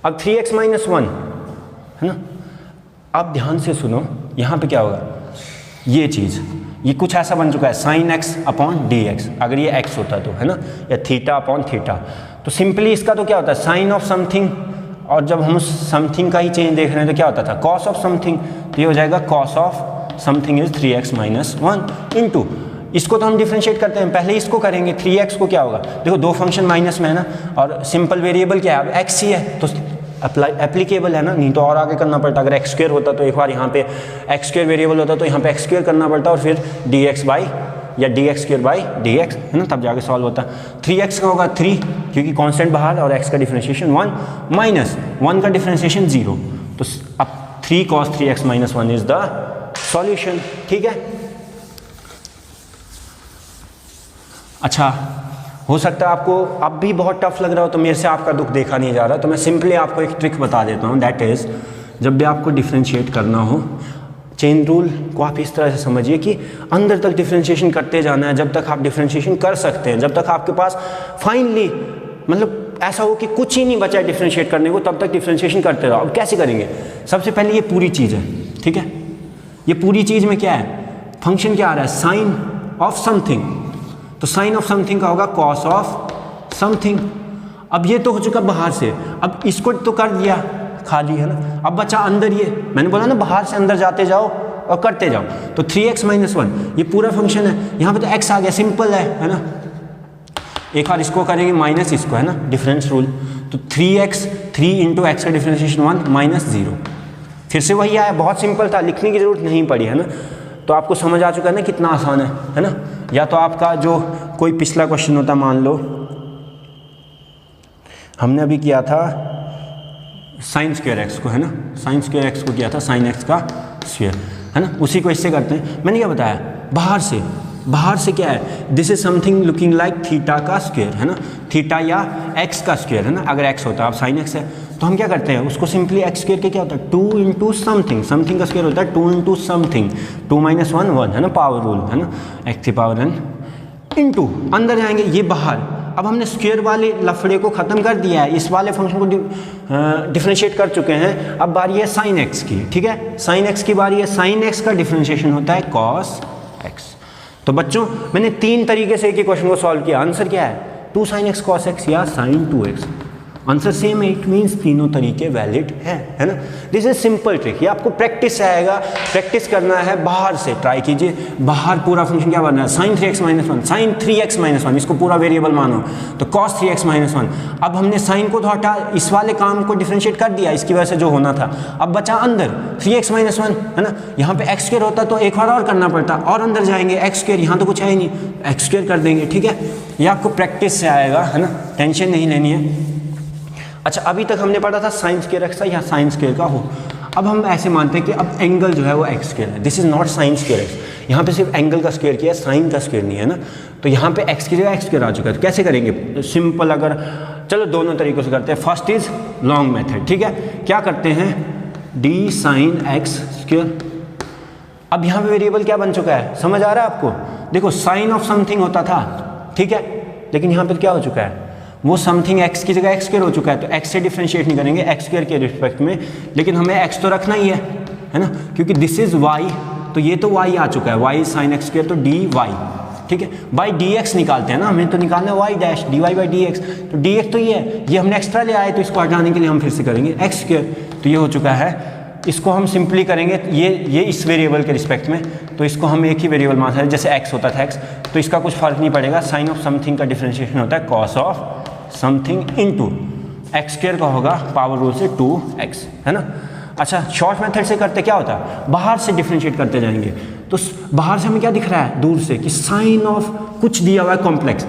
अब 3x माइनस 1 है ना, अब ध्यान से सुनो यहाँ पे क्या होगा, ये चीज़ ये कुछ ऐसा बन चुका है sin x अपॉन dx, अगर ये x होता तो है ना, या थीटा अपॉन थीटा, तो सिंपली इसका तो क्या होता है साइन ऑफ समथिंग, और जब हम उस समथिंग का ही चेंज देख रहे हैं तो क्या होता था कॉस ऑफ समथिंग, तो ये हो जाएगा cos of something is 3x minus 1 into, इसको तो हम डिफ्रेंशिएट करते हैं, पहले इसको करेंगे 3x को क्या होगा, देखो दो फंक्शन माइनस में है ना, और सिंपल वेरिएबल क्या है अब x ही है, तो एप्लीकेबल है ना, नहीं तो और आगे करना पड़ता, अगर एक्स स्क्वायर होता तो एक बार यहाँ पे एक्स स्क्वायर वेरिएबल होता तो यहाँ पे एक्स स्क्वायर करना पड़ता और फिर dx बाई या dx स्क्वायर बाई dx है ना, तब जाके सॉल्व होता। 3x का होगा 3 क्योंकि कांस्टेंट बाहर और x का डिफरेंशिएशन 1 माइनस 1 का डिफरेंशिएशन 0, तो अब 3 cos 3x minus 1 is the solution, ठीक है। अच्छा, हो सकता है आपको अब भी बहुत टफ लग रहा हो, तो मेरे से आपका दुख देखा नहीं जा रहा, तो मैं सिंपली आपको एक ट्रिक बता देता हूँ, दैट इज़ जब भी आपको डिफ्रेंशिएट करना हो, चेन रूल को आप इस तरह से समझिए कि अंदर तक डिफ्रेंशिएशन करते जाना है, जब तक आप डिफ्रेंशिएशन कर सकते हैं, जब तक आपके पास फाइनली मतलब ऐसा हो कि कुछ ही नहीं बचा है डिफ्रेंशिएट करने को, तब तक डिफ्रेंशिएशन करते रहो। अब कैसे करेंगे, सबसे पहले ये पूरी चीज़ है, ठीक है, ये पूरी चीज़ में क्या है, फंक्शन क्या आ रहा है साइन ऑफ समथिंग, तो साइन ऑफ समथिंग का होगा कॉस ऑफ समथिंग। अब ये तो हो चुका बाहर से, अब इसको तो कर दिया खाली है ना, अब बचा अंदर, ये मैंने बोला ना बाहर से अंदर जाते जाओ और करते जाओ, तो 3x माइनस 1 ये पूरा फंक्शन है, यहाँ पे तो x आ गया, सिंपल है ना, एक बार इसको करेंगे माइनस इसको है ना, डिफरेंस रूल, तो 3x 3 इंटू एक्स का डिफरेंशिएशन 1 माइनस 0, फिर से वही आया, बहुत सिंपल था, लिखने की जरूरत नहीं पड़ी है ना, तो आपको समझ आ चुका है ना कितना आसान है ना। या तो आपका जो कोई पिछला क्वेश्चन होता, मान लो हमने अभी किया था साइन स्क्वायर एक्स को है ना, साइन स्क्वायर एक्स को किया था साइन एक्स का स्क्वायर है ना, उसी को इससे करते हैं। मैंने क्या बताया, बाहर से क्या है, this is something looking like theta का स्क्वायर है ना, थीटा या एक्स का स्क्वायर है ना, अगर एक्स होता है, अब साइन एक्स है तो हम क्या करते हैं उसको सिंपली एक्स स्क्वायर के क्या होता है 2 इंटू समथिंग, समथिंग का स्क्वायर होता है 2 इंटू समथिंग, 2 माइनस 1 1 है ना, पावर रूल है ना, एक्स की पावर n इंटू, अंदर जाएंगे ये बाहर, अब हमने स्क्वायर वाले लफड़े को ख़त्म कर दिया है, इस वाले फंक्शन को डिफरेंशिएट कर चुके हैं, अब बारी है साइन एक्स की, ठीक है, साइन एक्स की बारी है, साइन एक्स का डिफरेंशिएशन होता है कॉस एक्स। तो बच्चों मैंने 3 तरीके से एक ही क्वेश्चन को सॉल्व किया, आंसर क्या है 2 sin x cos x या sin 2x, आंसर सेम है, इट मीन्स तीनों तरीके वैलिड है ना। दिस इज सिंपल ट्रिक, ये आपको प्रैक्टिस से आएगा, प्रैक्टिस करना है, बाहर से ट्राई कीजिए, बाहर पूरा फंक्शन क्या बनना है sin 3x minus 1, sin 3x minus 1, इसको पूरा वेरिएबल मानो तो cos 3x माइनस 1, अब हमने साइन को तो हटा, इस वाले काम को डिफरेंशिएट कर दिया, इसकी वजह से जो होना था, अब बचा अंदर 3x माइनस 1 है ना, यहाँ पे x स्क्वायर होता तो एक बार और करना पड़ता, और अंदर जाएंगे x स्क्वायर, यहाँ तो कुछ है ही नहीं, x स्क्वायर कर देंगे, ठीक है, ये आपको प्रैक्टिस से आएगा है ना, टेंशन नहीं लेनी है। अच्छा, अभी तक हमने पढ़ा था साइन स्क्वायर एक्स का या साइन स्क्वायर का हो, अब हम ऐसे मानते हैं कि अब एंगल जो है वो एक्स स्क्वायर है, this is not sign square x, यहाँ पे सिर्फ एंगल का स्क्वायर किया है, साइन का स्क्वायर नहीं है ना, तो यहाँ पे एक्स की जगह एक्स स्क्वायर आ चुका है, तो कैसे करेंगे, सिंपल, अगर चलो दोनों तरीकों से करते हैं, फर्स्ट इज लॉन्ग मेथड, ठीक है, क्या करते हैं डी साइन एक्स स्क्वायर, अब यहाँ पे वेरिएबल क्या बन चुका है, समझ आ रहा है आपको, देखो साइन ऑफ समथिंग होता था, ठीक है, लेकिन यहाँ पे क्या हो चुका है, वो समथिंग x की जगह x स्क्वायर हो चुका है, तो x से डिफरेंशिएट नहीं करेंगे x स्क्वायर के रिस्पेक्ट में, लेकिन हमें x तो रखना ही है ना, क्योंकि दिस इज y, तो ये तो y आ चुका है, y साइन एक्स स्क्वायर, तो dy, ठीक है, बाई dx निकालते हैं ना, हमें तो निकालना है y dash dy by dx, तो dx तो ये हमने एक्स्ट्रा ले आए, तो इसको हटाने के लिए हम फिर से करेंगे x स्क्वायर, तो ये हो चुका है, इसको हम सिंपली करेंगे, ये इस वेरिएबल के रिस्पेक्ट में, तो इसको हम एक ही वेरिएबल मान सकते हैं, जैसे x होता था x, तो इसका कुछ फर्क नहीं पड़ेगा, साइन ऑफ समथिंग का डिफरेंशिएशन होता है cos of something into x square का होगा पावर रूल से 2x है ना। अच्छा, शॉर्ट मेथड से करते क्या होता है, बाहर से डिफरेंशिएट करते जाएंगे, तो बाहर से हमें क्या दिख रहा है दूर से कि साइन ऑफ कुछ दिया हुआ है कॉम्प्लेक्स,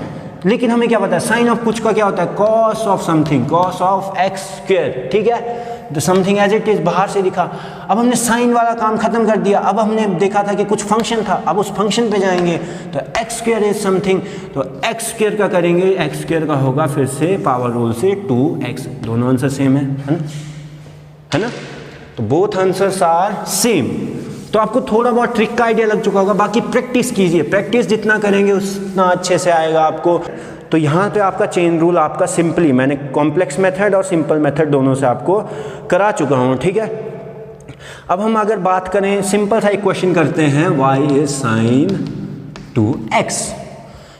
लेकिन हमें क्या पता है साइन ऑफ कुछ का क्या होता है, cos of something, cos of x square, ठीक है। तो समथिंग एज इट इज बाहर से दिखा। अब हमने साइन वाला काम खत्म कर दिया, अब हमने देखा था कि कुछ फंक्शन था, अब उस फंक्शन पे जाएंगे। तो एक्स स्क्वायर इज समथिंग, तो एक्स स्क्वायर का करेंगे, एक्स स्क्वायर का होगा फिर से पावर रूल से 2x, दोनों आंसर सेम है ना। तो बोथ आंसर्स आर सेम। तो आपको थोड़ा बहुत ट्रिक का आइडिया लग चुका होगा, बाकी प्रैक्टिस कीजिए, प्रैक्टिस जितना करेंगे उतना अच्छे से आएगा आपको। तो यहाँ पे आपका चेन रूल आपका सिंपली, मैंने कॉम्प्लेक्स मेथड और सिंपल मेथड दोनों से आपको करा चुका हूँ, ठीक है। अब हम अगर बात करें, सिंपल सा एक क्वेश्चन करते हैं, y इज साइन 2x,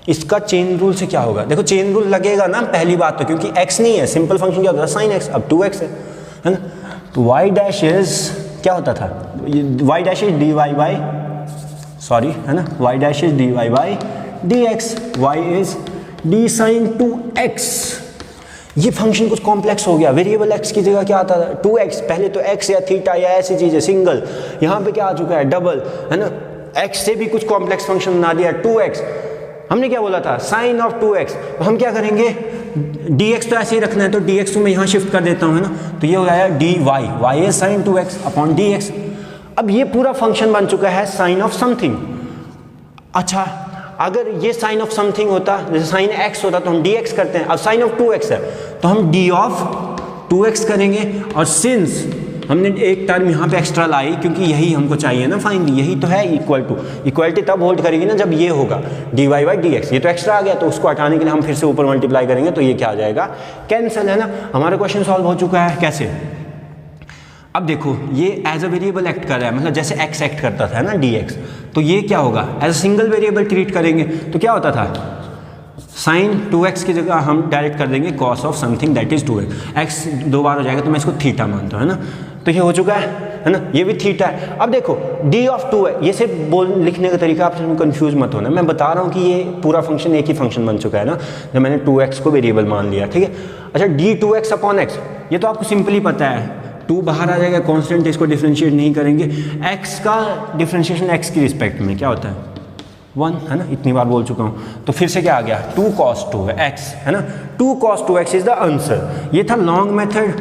इसका चेन रूल से क्या होगा। देखो चेन रूल लगेगा ना पहली बात तो, क्योंकि x नहीं है, सिंपल फंक्शन क्या होता है साइन x, अब 2x है ना। तो y डैश इज क्या होता था, y dash is dy by, sorry है ना, y dash is dy by dx, y is d sin 2x। ये फंक्शन कुछ कॉम्प्लेक्स हो गया, वेरिएबल x की जगह क्या आता था 2x, पहले तो x या थीटा या ऐसी चीज़ है सिंगल, यहाँ पे क्या आ चुका है डबल, है ना। x से भी कुछ कॉम्प्लेक्स फंक्शन बना दिया 2x, हमने क्या बोला था साइन ऑफ 2x, तो हम क्या करेंगे dx तो ऐसे ही रखना है, तो dx को मैं यहाँ शिफ्ट कर देता हूँ, है ना। तो ये हो गया dy, y is sine 2x upon dx। अब ये पूरा फंक्शन बन चुका है साइन ऑफ समथिंग। अच्छा, अगर ये साइन ऑफ समथिंग होता, जैसे साइन x होता तो हम dx करते हैं, अब साइन ऑफ 2x है तो हम d ऑफ 2x करेंगे। और सिंस हमने एक टर्म यहाँ पे एक्स्ट्रा लाई, क्योंकि यही हमको चाहिए ना फाइनली, यही तो है इक्वल टू, इक्वलिटी तब होल्ड करेगी ना जब ये होगा dy बाई dx, ये तो एक्स्ट्रा आ गया, तो उसको हटाने के लिए हम फिर से ऊपर मल्टीप्लाई करेंगे, तो ये क्या आ जाएगा कैंसिल, है ना। हमारा क्वेश्चन सॉल्व हो चुका है। कैसे, अब देखो ये एज अ वेरिएबल एक्ट कर रहा है, मतलब जैसे x एक्ट करता था ना dx, तो ये क्या होगा as a single variable treat करेंगे, तो क्या होता था साइन 2x की जगह हम डायरेक्ट कर देंगे cos of something that is 2x, x दो बार हो जाएगा तो मैं इसको थीटा मानता हूँ, है ना। तो ये हो चुका है ना, ये भी थीटा है। अब देखो d ऑफ 2 है, ये सिर्फ लिखने का तरीका, आप कंफ्यूज मत होना, मैं बता रहा हूँ कि ये पूरा फंक्शन एक ही फंक्शन बन चुका है ना, जब मैंने 2x को वेरिएबल मान लिया, ठीक है। अच्छा d2x अपॉन x, ये तो आपको सिंपली पता है, 2 बाहर आ जाएगा कांस्टेंट, इसको डिफरेंशिएट नहीं करेंगे, x का डिफरेंशिएशन x की रिस्पेक्ट में क्या होता है 1, है ना, इतनी बार बोल चुका हूँ। तो फिर से क्या आ गया 2 cos 2x, है ना, 2 cos 2x is the answer. ये था लॉन्ग मेथड।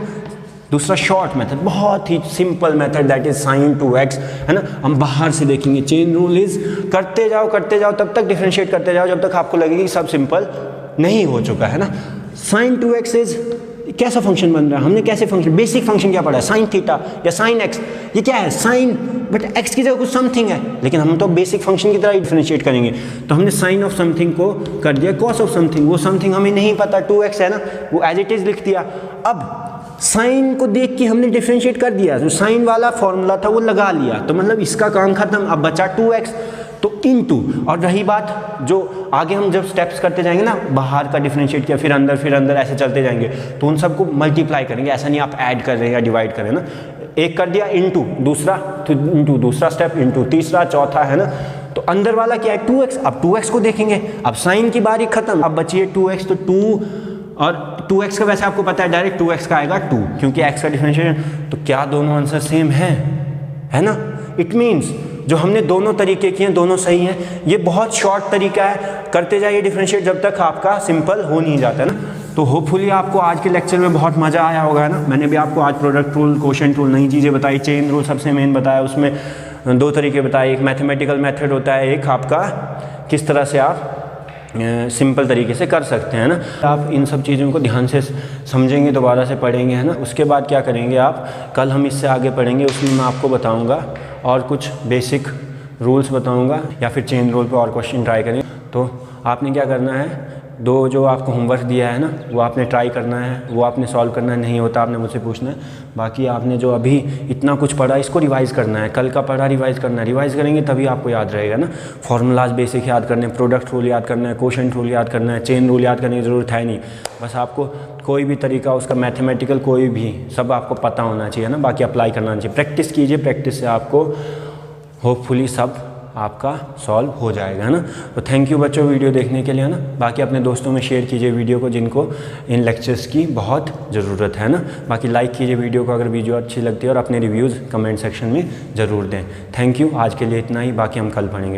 दूसरा शॉर्ट मेथड, बहुत ही simple method, that is sine 2x, है ना। हम बाहर से देखेंगे, चेन रूल इज करते जाओ तब तक डिफरेंशिएट करते जाओ जब तक आपको लगेगी सब सिंपल नहीं हो चुका, है ना। साइन 2x इज कैसा फंक्शन बन रहा है, हमने कैसे फंक्शन, बेसिक फंक्शन क्या पढ़ा है साइन थीटा या साइन एक्स, ये क्या है साइन, बट एक्स की जगह कुछ समथिंग है, लेकिन हम तो बेसिक फंक्शन की तरह ही डिफरेंशिएट करेंगे। तो हमने साइन ऑफ समथिंग को कर दिया कॉस ऑफ समथिंग, वो समथिंग हमें नहीं पता 2x है ना, वो एज इट इज लिख दिया। अब साइन को देख के हमने डिफरेंशिएट कर दिया, जो साइन वाला फॉर्मूला था वो लगा लिया, तो मतलब इसका काम खत्म। अब बचा 2x, तो इनटू, और रही बात जो आगे हम जब स्टेप्स करते जाएंगे ना, बाहर का डिफरेंशिएट किया फिर अंदर ऐसे चलते जाएंगे, तो उन सबको मल्टीप्लाई करेंगे, ऐसा नहीं आप ऐड कर रहे हैं या डिवाइड कर रहे हैं ना। एक कर दिया इनटू दूसरा, तो इनटू दूसरा स्टेप, इनटू तीसरा, चौथा, है ना। तो अंदर वाला क्या है 2x, अब 2x को देखेंगे, अब साइन की बारी खत्म, अब बची है 2x, तो 2 और 2x का वैसे आपको पता है डायरेक्ट 2x का आएगा 2, क्योंकि x का डिफरेंशिएशन, तो क्या दोनों आंसर सेम है ना। इट मीन्स जो हमने दोनों तरीके किए दोनों सही हैं। ये बहुत शॉर्ट तरीका है, करते जाइए डिफरेंशिएट जब तक आपका सिंपल हो नहीं जाता ना। तो होपफुली आपको आज के लेक्चर में बहुत मज़ा आया होगा ना। मैंने भी आपको आज प्रोडक्ट रूल, कोशेंट रूल, नई चीज़ें बताई, चेन रूल सबसे मेन बताया, उसमें 2 तरीके बताए, एक मैथमेटिकल मेथड होता है, एक आपका किस तरह से आप सिंपल तरीके से कर सकते हैं ना। आप इन सब चीज़ों को ध्यान से समझेंगे, दोबारा से पढ़ेंगे, है ना। उसके बाद क्या करेंगे आप, कल हम इससे आगे पढ़ेंगे, उसमें मैं आपको बताऊंगा और कुछ बेसिक रूल्स बताऊंगा, या फिर चेन रूल पे और क्वेश्चन ट्राई करेंगे। तो आपने क्या करना है, 2 जो आपको होमवर्क दिया है ना, वो आपने ट्राई करना है, वो आपने सॉल्व करना है, नहीं होता आपने मुझसे पूछना है। बाकी आपने जो अभी इतना कुछ पढ़ा इसको रिवाइज़ करना है, कल का पढ़ा रिवाइज़ करना है, रिवाइज़ करेंगे तभी आपको याद रहेगा ना। फॉर्मूलाज बेसिक याद करने, प्रोडक्ट रूल याद करना है, कोशेंट रूल याद करना है, चेन रूल याद करने की ज़रूरत है नहीं, बस आपको कोई भी तरीका उसका मैथमेटिकल कोई भी सब आपको पता होना चाहिए ना, बाकी अप्लाई करना चाहिए। प्रैक्टिस कीजिए, प्रैक्टिस से आपको होपफुली सब आपका सॉल्व हो जाएगा, है ना। तो थैंक यू बच्चों वीडियो देखने के लिए, है ना। बाकी अपने दोस्तों में शेयर कीजिए वीडियो को जिनको इन लेक्चर्स की बहुत ज़रूरत है ना। बाकी लाइक कीजिए वीडियो को अगर वीडियो अच्छी लगती है, और अपने रिव्यूज़ कमेंट सेक्शन में ज़रूर दें। थैंक यू, आज के लिए इतना ही, बाकी हम कल पढ़ेंगे।